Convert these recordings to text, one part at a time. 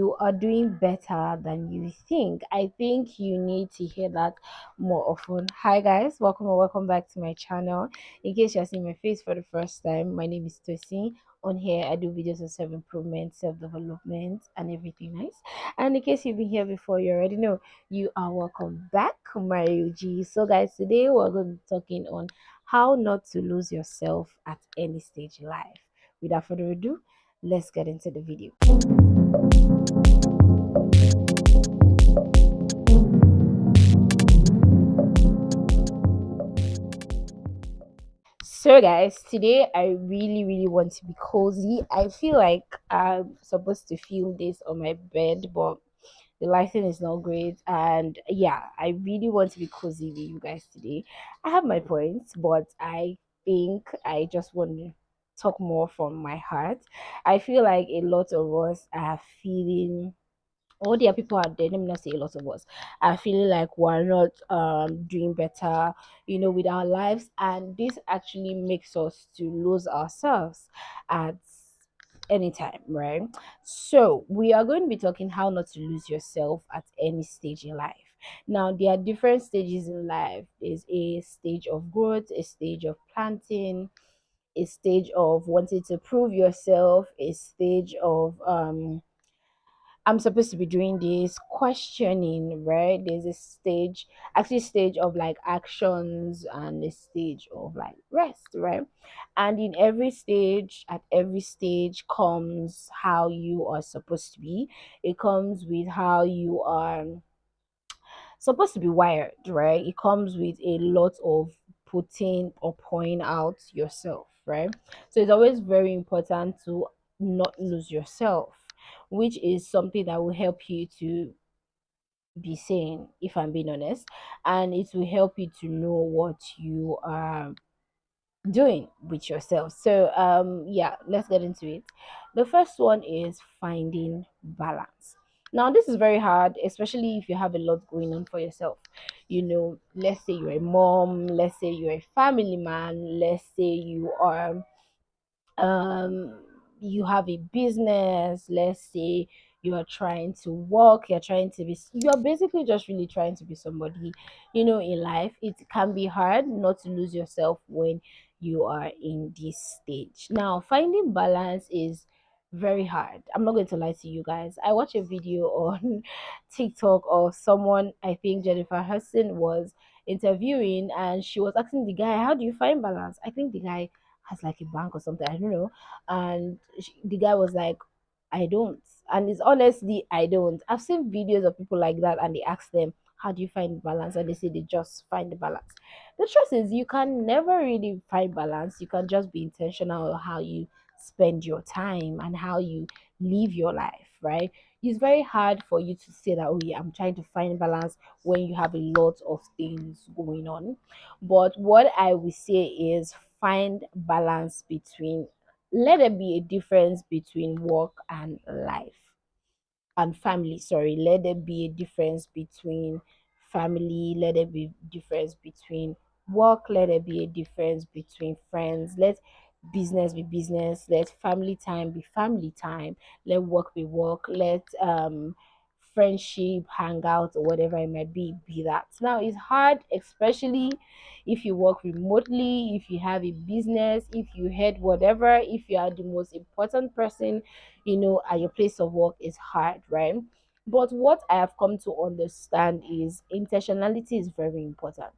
you are doing better than you think. I think you need to hear that more often. Hi guys, welcome or welcome back to my channel. In case you're seeing my face for the first time, my name is Tosi. On here, I do videos on self-improvement, self-development, and everything nice. And in case you've been here before, you already know you are welcome back, my OG. So, guys, today we're going to be talking on how not to lose yourself at any stage in life. Without further ado, let's get into the video. So, guys, today I really want to be cozy. I feel like I'm supposed to film this on my bed, but the lighting is not great. And yeah, I really want to be cozy with you guys today. I have my points, but I think I just want to talk more from my heart. I feel like a lot of us are feeling, or there are people out there, let me not say a lot of us, are feeling like we're not doing better, with our lives, and this actually makes us to lose ourselves at any time, right? So we are going to be talking how not to lose yourself at any stage in life. Now there are different stages in life. There's a stage of growth, a stage of planting, a stage of wanting to prove yourself, a stage of I'm supposed to be doing this, questioning, right? There's a stage, actually stage of like actions, and a stage of like rest, right? And in every stage, at every stage comes how you are supposed to be. It comes with how you are supposed to be wired, right? It comes with a lot of putting or pouring out yourself, right? So it's always very important to not lose yourself, which is something that will help you to be sane, if I'm being honest, and it will help you to know what you are doing with yourself. So yeah, let's get into it. The first one is finding balance. Now this is very hard, especially if you have a lot going on for yourself. Let's say you're a mom, let's say you're a family man, let's say um you have a business, let's say you are trying to work, you're basically just really trying to be somebody, in life. It can be hard not to lose yourself when you are in this stage. Now finding balance is very hard. I'm not going to lie to you guys. I watched a video on TikTok of someone, I think Jennifer Hudson was interviewing, and she was asking the guy, how do you find balance? I think the guy has like a bank or something, I don't know. And the guy was like, I don't. And it's honestly, I don't. I've seen videos of people like that, and they ask them, how do you find balance? And they say they just find the balance. The truth is, you can never really find balance. You can just be intentional on how you spend your time and how you live your life, right? It's very hard for you to say that, oh yeah, I'm trying to find balance when you have a lot of things going on. But what I will say is find balance between, let there be a difference between work and life and family. Sorry, let there be a difference between family, let there be difference between work, let there be a difference between friends. Let business be business, let family time be family time, let work be work, let friendship, hang out, or whatever it might be that. Now it's hard, especially if you work remotely, if you have a business, if you head whatever, if you are the most important person, at your place of work. Is hard, right? But what I have come to understand is intentionality is very important.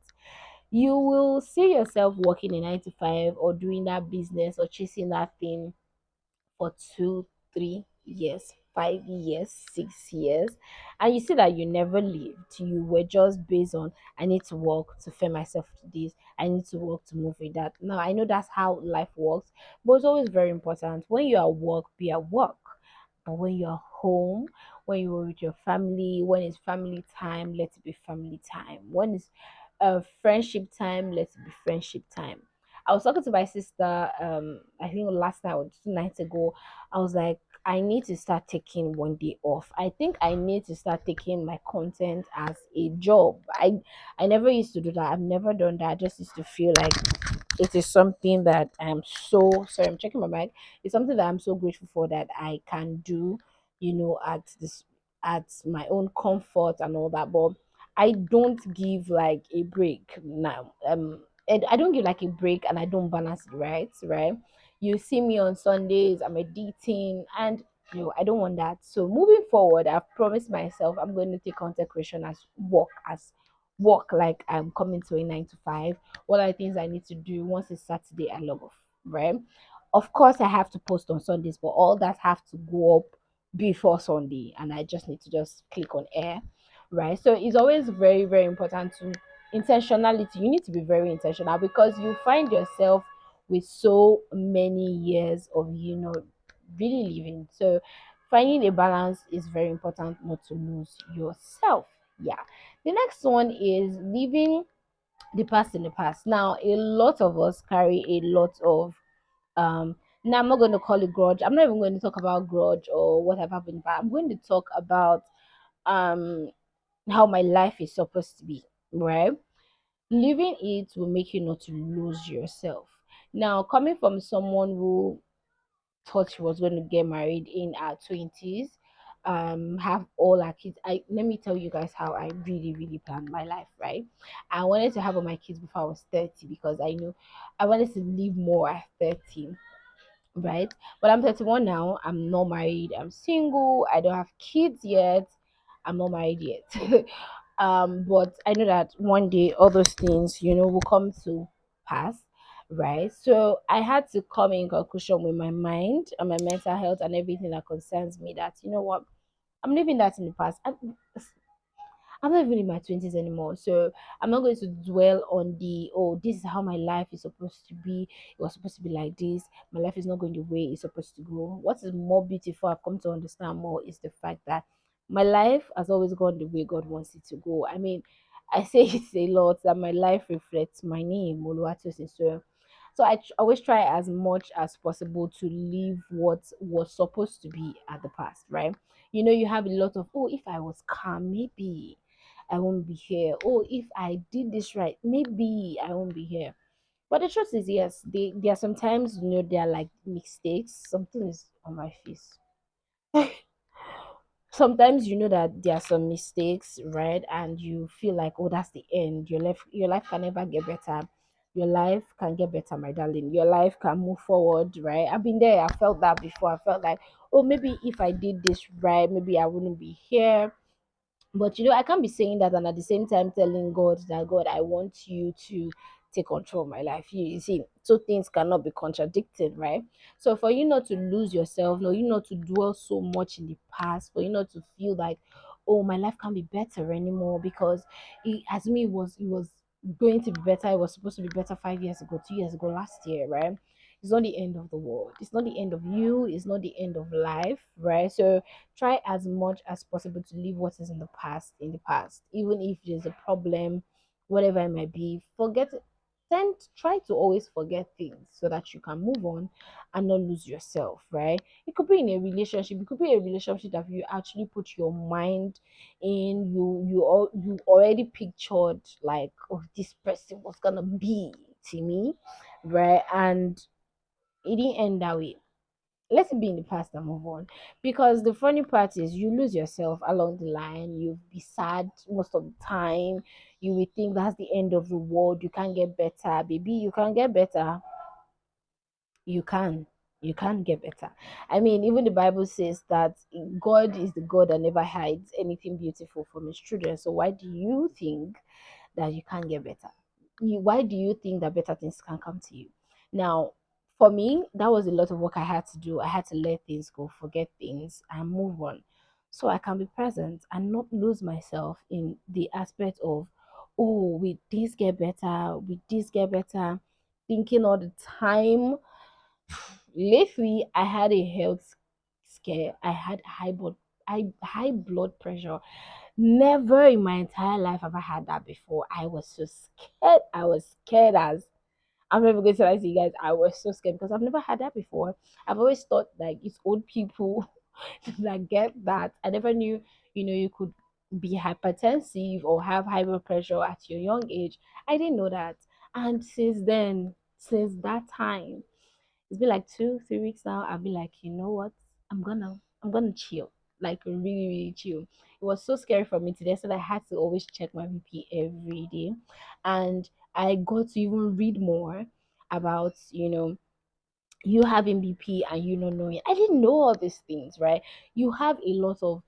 You will see yourself working a 9 to 5 or doing that business or chasing that thing for 2, 3 years, 5 years, 6 years, and you see that you never lived. You were just based on, I need to work to feed myself to this, I need to work to move with that. Now I know that's how life works, but it's always very important when you are at work, be at work. But when you're home, when you're with your family, when it's family time, let it be family time. When it's friendship time, let it be friendship time. I was talking to my sister, I think last night or 2 nights ago. I was like, I need to start taking one day off. I think I need to start taking my content as a job. I never used to do that. I've never done that. I just used to feel like it is something that I'm so sorry, I'm checking my bag. It's something that I'm so grateful for that I can do at this, at my own comfort and all that. But I don't give like a break now. And I don't give like a break, and I don't balance it, right. You see me on Sundays, I'm editing, and I don't want that. So moving forward, I've promised myself I'm going to take content creation as work, like I'm coming to a 9 to 5. What are the things I need to do? Once it's Saturday, I log off, right? Of course, I have to post on Sundays, but all that have to go up before Sunday, and I just need to just click on air, right? So it's always very, very important to intentionality. You need to be very intentional, because you find yourself with so many years of really living. So finding a balance is very important, not to lose yourself. Yeah. The next one is leaving the past in the past. Now, a lot of us carry a lot of now I'm not going to call it grudge. I'm not even going to talk about grudge or what have happened, but I'm going to talk about um how my life is supposed to be, right? Living it will make you not to lose yourself. Now, coming from someone who thought she was going to get married in our 20s, have all our kids. I Let me tell you guys how I really, really planned my life, right? I wanted to have all my kids before I was 30, because I knew I wanted to live more at 30, right? But I'm 31 now. I'm not married. I'm single. I don't have kids yet. I'm not married yet. But I know that one day all those things, will come to pass, right? So I had to come in conclusion with my mind and my mental health and everything that concerns me, that what, I'm leaving that in the past. I'm not even in my 20s anymore. So I'm not going to dwell on this is how my life is supposed to be. It was supposed to be like this. My life is not going the way it's supposed to go. What is more beautiful, I've come to understand more, is the fact that my life has always gone the way God wants it to go. I mean, I say it a lot that my life reflects my name, Oluwatosin. So I always try as much as possible to leave what was supposed to be at the past, right? You have a lot of, if I was calm, maybe I won't be here. Oh, if I did this right, maybe I won't be here. But the truth is, yes, there are sometimes, there are like mistakes. Something is on my face. Sometimes that there are some mistakes, right? And you feel like, oh, that's the end. Your life can never get better. Your life can get better, my darling. Your life can move forward, right? I've been there. I felt that before. I felt like, oh, maybe if I did this right, maybe I wouldn't be here. But I can't be saying that and at the same time telling God that, God, I want you to take control of my life. You see, two things cannot be contradicted, right? So for you not to lose yourself, no, you not to dwell so much in the past, for you not to feel like, oh, my life can't be better anymore, because as me, it was going to be better. It was supposed to be better 5 years ago, 2 years ago, last year, right? It's not the end of the world. It's not the end of you. It's not the end of life, right? So try as much as possible to leave what is in the past, even if there's a problem, whatever it might be. Forget it. Then try to always forget things so that you can move on and not lose yourself, right? It could be in a relationship. It could be a relationship that you actually put your mind in. You already pictured like, oh, this person was gonna be to me, right? And it didn't end that way. Let it be in the past and move on. Because the funny part is you lose yourself along the line. You'll be sad most of the time. You will think that's the end of the world. You can't get better. Baby, you can get better. You can. You can get better. I mean, even the Bible says that God is the God that never hides anything beautiful from his children. So why do you think that you can't get better? Why do you think that better things can come to you? Now, for me, that was a lot of work I had to do. I had to let things go, forget things, and move on. So I can be present and not lose myself in the aspect of, oh, will this get better? Will this get better? Thinking all the time. Lately, I had a health scare. I had high blood pressure. Never in my entire life have I had that before. I was so scared. I was scared as I'm never going to lie to you guys. I was so scared because I've never had that before. I've always thought like it's old people that get that. I never knew, you could be hypertensive or have high blood pressure at your young age. I didn't know that. And since that time, it's been like 2, 3 weeks now. I've been like, you know what? I'm gonna chill. like really, really chill. It was so scary for me today, so I had to always check my BP every day. And I got to even read more about, you having BP and you not knowing. I didn't know all these things, right? You have a lot of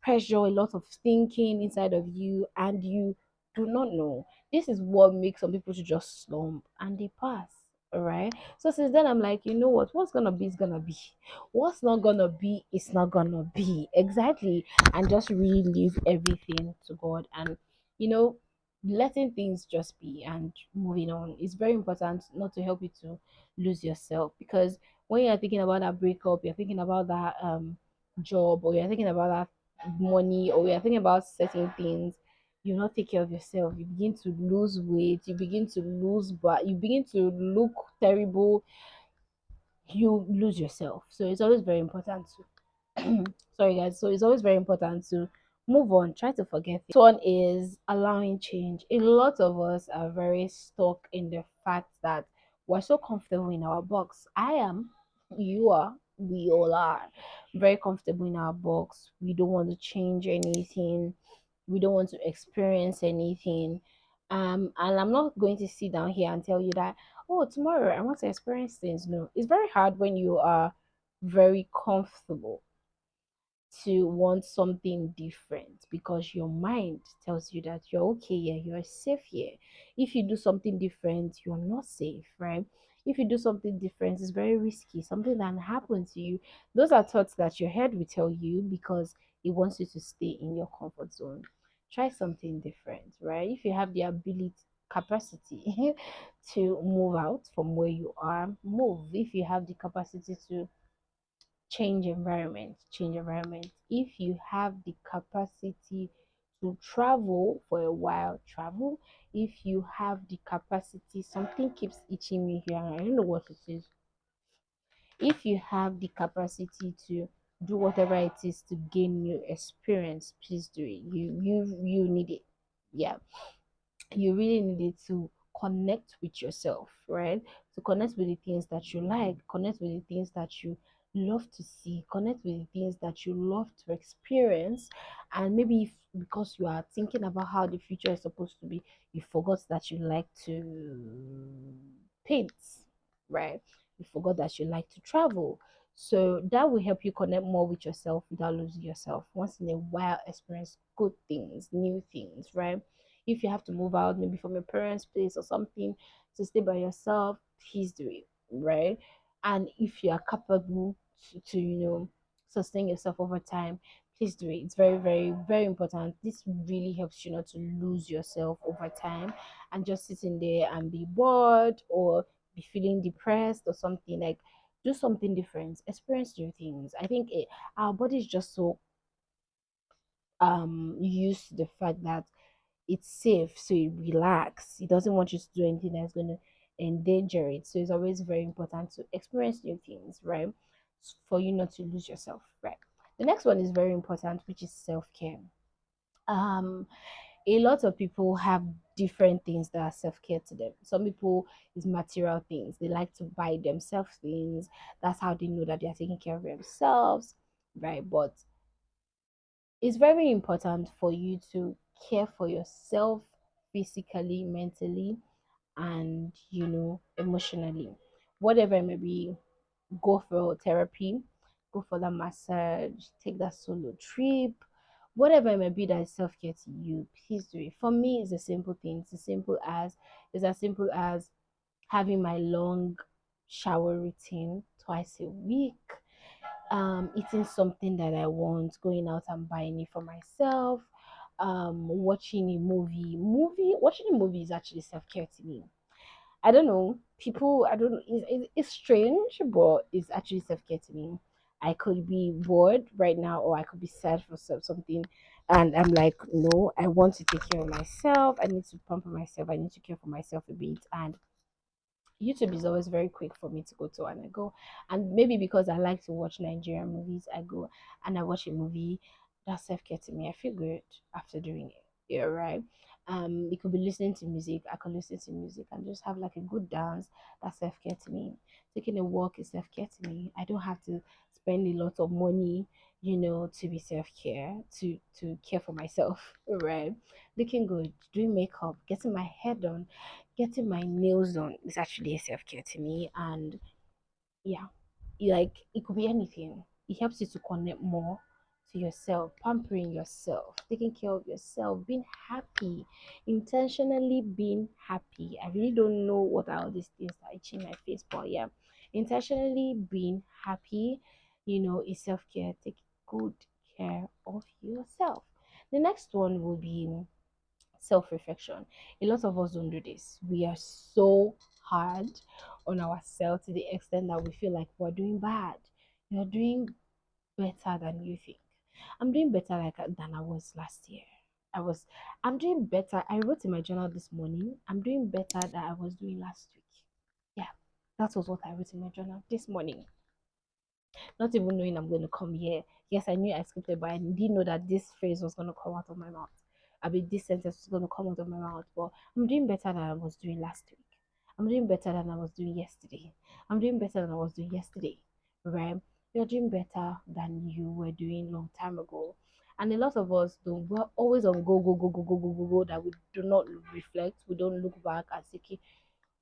pressure, a lot of thinking inside of you, and you do not know. This is what makes some people to just slump and they pass. All right. So since then, I'm like, you know what? What's gonna be is gonna be. What's not gonna be is not gonna be. Exactly. And just really leave everything to God, and you know, letting things just be and moving on is very important. Not to help you to lose yourself, because when you're thinking about that breakup, you're thinking about that job, or you're thinking about that money, or you're thinking about certain things, you not take care of yourself, you begin to lose weight, you begin to lose, but you begin to look terrible, you lose yourself. So it's always very important to sorry guys, so it's always very important to move on, try to forget it. One is allowing change. A lot of us are very stuck in the fact that we're so comfortable in our box. I am, you are, we all are very comfortable in our box. We don't want to change anything, we don't want to experience anything. And I'm not going to sit down here and tell you that, oh, tomorrow I want to experience things. No, it's very hard when you are very comfortable to want something different, because your mind tells you that you're okay here, you're safe here. If you do something different, you're not safe, right? If you do something different, it's very risky, something that happens to you. Those are thoughts that your head will tell you because it wants you to stay in your comfort zone. Try something different, right? If you have the ability, capacity to move out from where you are, move. If you have the capacity to change environment. If you have the capacity to travel for a while, travel. If you have the capacity, something keeps itching me here, and I don't know what it is. If you have the capacity to do whatever it is to gain new experience, please do it. You need it. Yeah, you really needed to connect with yourself, right? To connect with the things that you like, connect with the things that you love to see, connect with the things that you love to experience. And maybe if, because you are thinking about how the future is supposed to be, you forgot that you like to paint, right? You forgot that you like to travel. So that will help you connect more with yourself without losing yourself. Once in a while, experience good things, new things, right? If you have to move out, maybe from your parents' place or something, to stay by yourself, please do it, right? And if you are capable to sustain yourself over time, please do it. It's very, very, very important. This really helps you not to lose yourself over time and just sitting there and be bored or be feeling depressed or something. Like, do something different, experience new things. I think our body is just so used to the fact that it's safe, so it relax. It doesn't want you to do anything that's going to endanger it. So it's always very important to experience new things, right? For you not to lose yourself, right? The next one is very important, which is self-care. um a lot of people have different things that are self-care to them. Some people is material things, they like to buy themselves things. That's how they know that they are taking care of themselves, right? But it's very important for you to care for yourself physically, mentally, and emotionally. Whatever it may be, go for therapy, go for that massage, take that solo trip, whatever it may be that is self-care to you, please do it. For me, it's a simple thing. It's as simple as having my long shower routine twice a week, eating something that I want, going out and buying it for myself, watching a watching a movie is actually self-care to me. I don't know. People, I don't know. It's strange, but it's actually self care to me. I could be bored right now, or I could be sad for something, and I'm like, no, I want to take care of myself. I need to pamper myself. I need to care for myself a bit, and YouTube is always very quick for me to go to, and I go. And maybe because I like to watch Nigerian movies, I go and I watch a movie. That's self care to me. I feel good after doing it. Yeah, right. It could be listening to music. I could listen to music and just have like a good dance. That's self care to me. Taking a walk is self care to me. I don't have to spend a lot of money, to be self-care, to care for myself, right? Looking good, doing makeup, getting my hair done, getting my nails done is actually a self-care to me. And yeah, like it could be anything. It helps you to connect more to yourself, pampering yourself, taking care of yourself, being happy, intentionally being happy. I really don't know what are all these things that itching my face, but yeah, intentionally being happy, is self-care. Take good care of yourself. The next one will be self-reflection. A lot of us don't do this. We are so hard on ourselves to the extent that we feel like we're doing bad. You're doing better than you think. I'm doing better than I was last year. I'm doing better. I wrote in my journal this morning. I'm doing better than I was doing last week. Yeah, that was what I wrote in my journal this morning, not even knowing I'm going to come here. Yes, I knew I scripted, but I didn't know that this phrase was going to come out of my mouth. I mean, this sentence was going to come out of my mouth. But I'm doing better than I was doing last week. I'm doing better than I was doing yesterday. I'm doing better than I was doing yesterday, right? You're doing better than you were doing long time ago. And a lot of us don't. We're always on go, go, go, go, go, go, go, go. That we do not reflect. We don't look back and say, okay,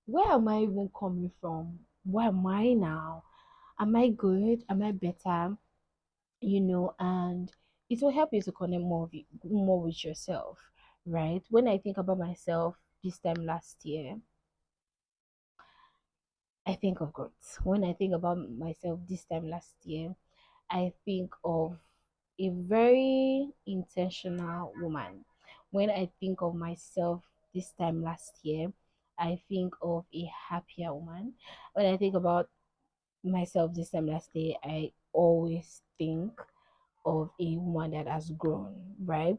where am I even coming from? Where am I now? Am I good? Am I better? And it will help you to connect more with yourself, right? When I think about myself this time last year, I think of growth. When I think about myself this time last year, I think of a very intentional woman. When I think of myself this time last year, I think of a happier woman. When I think about myself this time last year, I always think of a woman that has grown, right?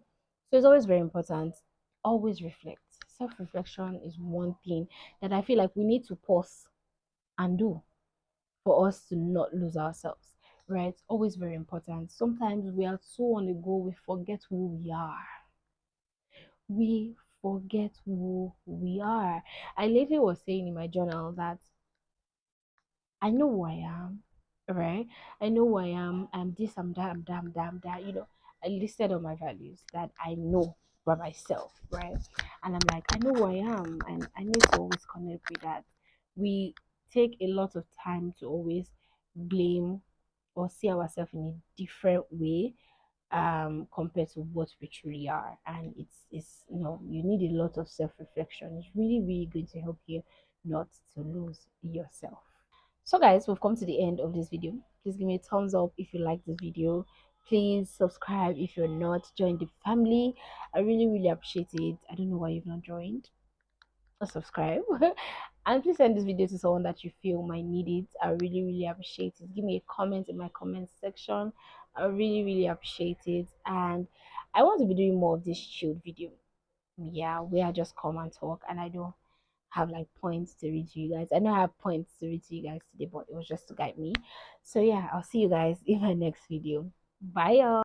So it's always very important. Always reflect. Self reflection is one thing that I feel like we need to pause and do for us to not lose ourselves, right? Always very important. Sometimes we are so on the go, we forget who we are. We forget who we are. I lately was saying in my journal that I know who I am, right? I know who I am. I'm this, I'm that, I'm that, I'm that, I'm that. I listed all my values that I know by myself, right? And I'm like, I know who I am, and I need to always connect with that. We take a lot of time to always blame or see ourselves in a different way compared to what we truly are, and it's you need a lot of self-reflection. It's really really going to help you not to lose yourself. So guys, we've come to the end of this video. Please give me a thumbs up if you like this video. Please subscribe if you're not. Join the family. I really really appreciate it. I don't know why you've not joined or subscribe. And please send this video to someone that you feel might need it. I really really appreciate it. Give me a comment in my comment section. I really really appreciate it. And I want to be doing more of this chilled video. Yeah, where I just come and talk, and I don't have like points to read to you guys. I know I have points to read to you guys today, but it was just to guide me. So yeah, I'll see you guys in my next video. Bye y'all.